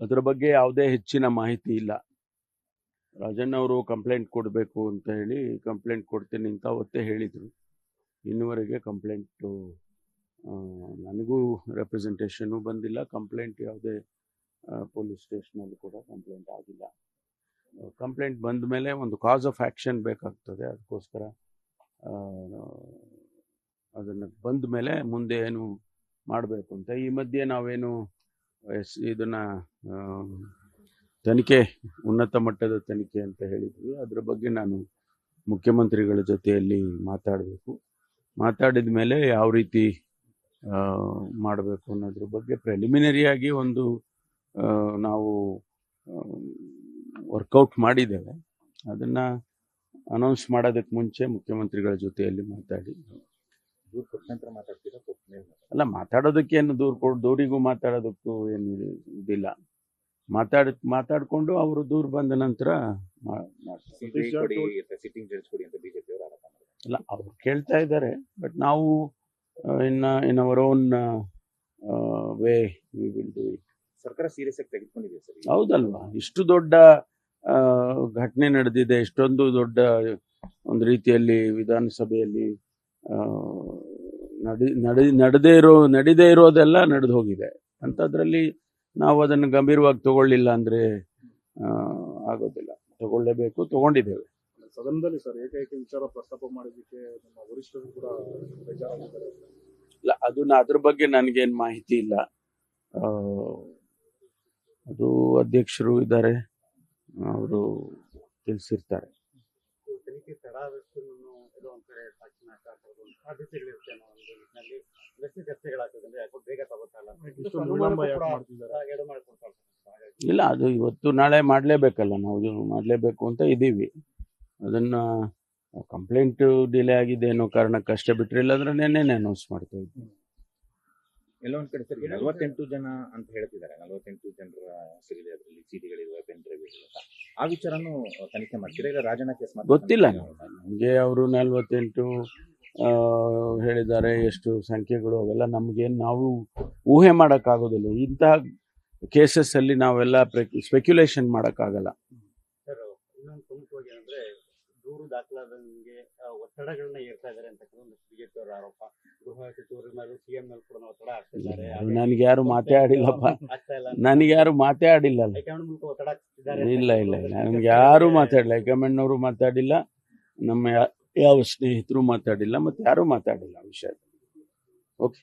ಅದರ ಬಗ್ಗೆ ಯಾವುದೇ ಹೆಚ್ಚಿನ ಮಾಹಿತಿ ಇಲ್ಲ. ರಾಜಣ್ಣ ಅವರು ಕಂಪ್ಲೇಂಟ್ ಕೊಡಬೇಕು ಅಂತ ಹೇಳಿ ಕಂಪ್ಲೇಂಟ್ ಕೊಡ್ತೀನಿ ಅಂತ ಅವತ್ತೇ ಹೇಳಿದರು. ಇನ್ನುವರೆಗೆ ಕಂಪ್ಲೇಂಟು ನನಗೂ ರೆಪ್ರೆಸೆಂಟೇಷನು ಬಂದಿಲ್ಲ. ಕಂಪ್ಲೇಂಟ್ ಯಾವುದೇ ಪೊಲೀಸ್ ಸ್ಟೇಷನಲ್ಲಿ ಕೂಡ ಕಂಪ್ಲೇಂಟ್ ಆಗಿಲ್ಲ. ಕಂಪ್ಲೇಂಟ್ ಬಂದ ಮೇಲೆ ಒಂದು ಕಾಸ್ ಆಫ್ ಆ್ಯಕ್ಷನ್ ಬೇಕಾಗ್ತದೆ. ಅದಕ್ಕೋಸ್ಕರ ಅದನ್ನು ಬಂದ ಮೇಲೆ ಮುಂದೆ ಏನು ಮಾಡಬೇಕು ಅಂತ. ಈ ಮಧ್ಯೆ ನಾವೇನು ಇದನ್ನು ತನಿಖೆ, ಉನ್ನತ ಮಟ್ಟದ ತನಿಖೆ ಅಂತ ಹೇಳಿದ್ವಿ. ಅದರ ಬಗ್ಗೆ ನಾನು ಮುಖ್ಯಮಂತ್ರಿಗಳ ಜೊತೆಯಲ್ಲಿ ಮಾತಾಡಬೇಕು. ಮಾತಾಡಿದ ಮೇಲೆ ಯಾವ ರೀತಿ ಮಾಡಬೇಕು ಅನ್ನೋದ್ರ ಬಗ್ಗೆ ಪ್ರಿಲಿಮಿನರಿಯಾಗಿ ಒಂದು ನಾವು ವರ್ಕೌಟ್ ಮಾಡಿದ್ದೇವೆ. ಅದನ್ನು ಅನೌನ್ಸ್ ಮಾಡೋದಕ್ಕೆ ಮುಂಚೆ ಮುಖ್ಯಮಂತ್ರಿಗಳ ಜೊತೆಯಲ್ಲಿ ಮಾತಾಡಿ ಅಲ್ಲ, ಮಾತಾಡೋದಕ್ಕೇನು ದೂರಿಗೂ ಮಾತಾಡೋದಕ್ಕೂ ಏನು ಇದಿಲ್ಲ. ಮಾತಾಡಿಕೊಂಡು ಅವರು ದೂರು ಬಂದ ನಂತರ ಅಲ್ಲ, ಅವ್ರು ಕೇಳ್ತಾ ಇದ್ದಾರೆ. ಬಟ್ ನಾವು in our own way we will do it. ಸರ್ಕಾರ ಸೀರಿಯಸ್ ಆಗಿ ತೆಗೆದುಕೊಂಡಿದೆ ಸರ್. ಹೌದಲ್ವಾ? ಇಷ್ಟು ದೊಡ್ಡ ಘಟನೆ ನಡೆದಿದೆ. ಇಷ್ಟೊಂದು ದೊಡ್ಡ ಒಂದು ರೀತಿಯಲ್ಲಿ ವಿಧಾನಸಭೆಯಲ್ಲಿ ನಡೀದೇ ಇರೋದೆಲ್ಲ ನಡೆದು ಹೋಗಿದೆ. ಅಂಥದ್ರಲ್ಲಿ ನಾವು ಅದನ್ನು ಗಂಭೀರವಾಗಿ ತಗೊಳ್ಳಿಲ್ಲ ಅಂದರೆ ಆಗೋದಿಲ್ಲ. ತಗೊಳ್ಳೇಬೇಕು, ತಗೊಂಡಿದ್ದೇವೆ. ಸದನದಲ್ಲಿ ಸರ್ ಏಕೈಕ ವಿಚಾರ ಪ್ರಸ್ತಾಪ ಮಾಡೋದಕ್ಕೆ ನಮ್ಮ ವರಿಷ್ಠರು ಕೂಡ ಬೇಜಾರಾಗಿದ್ದಾರೆ. ಇಲ್ಲ, ಅದ್ರ ಬಗ್ಗೆ ನನಗೇನು ಮಾಹಿತಿ ಇಲ್ಲ. ಅದು ಅಧ್ಯಕ್ಷರು ಇದ್ದಾರೆ, ಅವರು ತಿಳಿಸಿರ್ತಾರೆ. ತನಿಖೆ ತಡ ಆದಷ್ಟು ಇದು ಒಂಥರ ಸಾಧ್ಯತೆಗಳಿರುತ್ತೆ ಅನ್ನೋ ಒಂದು ನಿಟ್ಟಿನಲ್ಲಿ ಜಾಸ್ತಿ ಚರ್ಚೆಗಳಾಗ್ತದೆ. ಯಾಕೋ ಬೇಗ ತಗೋತಲ್ಲ, ಇಲ್ಲ, ಅದು ಇವತ್ತು ನಾಳೆ ಮಾಡಲೇಬೇಕಲ್ಲ. ನಾವು ಮಾಡಲೇಬೇಕು ಅಂತ ಇದ್ದೀವಿ. ಅದನ್ನು ಕಂಪ್ಲೇಂಟ್ ಡಿಲೇ ಆಗಿದೆ ಅನ್ನೋ ಕಾರಣಕ್ಕೆ ಅಷ್ಟೇ ಬಿಟ್ಟರೆ, ಇಲ್ಲಾಂದ್ರೆ ನೆನ್ನೆ ಅನೌನ್ಸ್ ಮಾಡ್ತಾ ಇದ್ವಿ. ಎಲ್ಲ ಒಂದ್ ಕಡೆ ಸರ್ 48 ಜನ ಅಂತ ಹೇಳ್ತಿದ್ದಾರೆ. 48 ಜನರ ಹೆಸರಿದೆ, ಅದರಲ್ಲಿ ಚೀಟಿಗಳಿವೆ, ಪೆನ್ ಡ್ರೈವ್ ಇದೆ. ಆ ವಿಚಾರನೂ ತನಿಖೆ ಮಾಡ್ತೀರಾ? ಈಗ ರಾಜಣ್ಣ ಕೇಸ್ ಗೊತ್ತಿಲ್ಲ ನಮಗೆ. ಅವರು 48 ಹೇಳಿದ್ದಾರೆ. ಎಷ್ಟು ಸಂಖ್ಯೆಗಳು ಅವೆಲ್ಲ ನಮಗೇನು ನಾವು ಊಹೆ ಮಾಡೋಕ್ಕಾಗೋದಿಲ್ಲ. ಇಂತಹ ಕೇಸಸ್ ಅಲ್ಲಿ ನಾವೆಲ್ಲ ಸ್ಪೆಕ್ಯುಲೇಷನ್ ಮಾಡೋಕ್ಕಾಗಲ್ಲ. ಸರ್, ಇನ್ನೊಂದು ಪ್ರಮುಖವಾಗಿ ಅಂದ್ರೆ ದೂರು ದಾಖಲಾದಂಗೆ ಒತ್ತಡಗಳನ್ನ ಏರ್ತಾ ಇದ್ದಾರೆ ಅಂತ ಬಿಜೆಪಿ ಅವರ ಆರೋಪ. ಗೃಹ ಸಚಿವರು ಮೇಲೆ ಸಿಎಂ ಮೇಲೆ ಕೂಡ ಒತ್ತಡ ಆಗ್ತಾ ಇದ್ದಾರೆ. ನನಗೆ ಯಾರು ಮಾತಾಡಿಲ್ಲಪ್ಪ, ನನಗೆ ಯಾರು ಮಾತಾಡಿಲ್ಲ. ಹೈಕಮಾಂಡ್ ಮೂಲಕ ಒತ್ತಡ ಆಗ್ತಿದ್ದಾರೆ. ಇಲ್ಲ, ನನಗೆ ಯಾರು ಮಾತಾಡಿಲ್ಲ. ಹೈಕಮಾಂಡ್ನವರು ಮಾತಾಡಿಲ್ಲ, ನಮ್ಮ ಯಾವ ಸ್ನೇಹಿತರು ಮಾತಾಡಿಲ್ಲ, ಮತ್ತೆ ಯಾರೂ ಮಾತಾಡಿಲ್ಲ ವಿಷಯ. ಓಕೆ.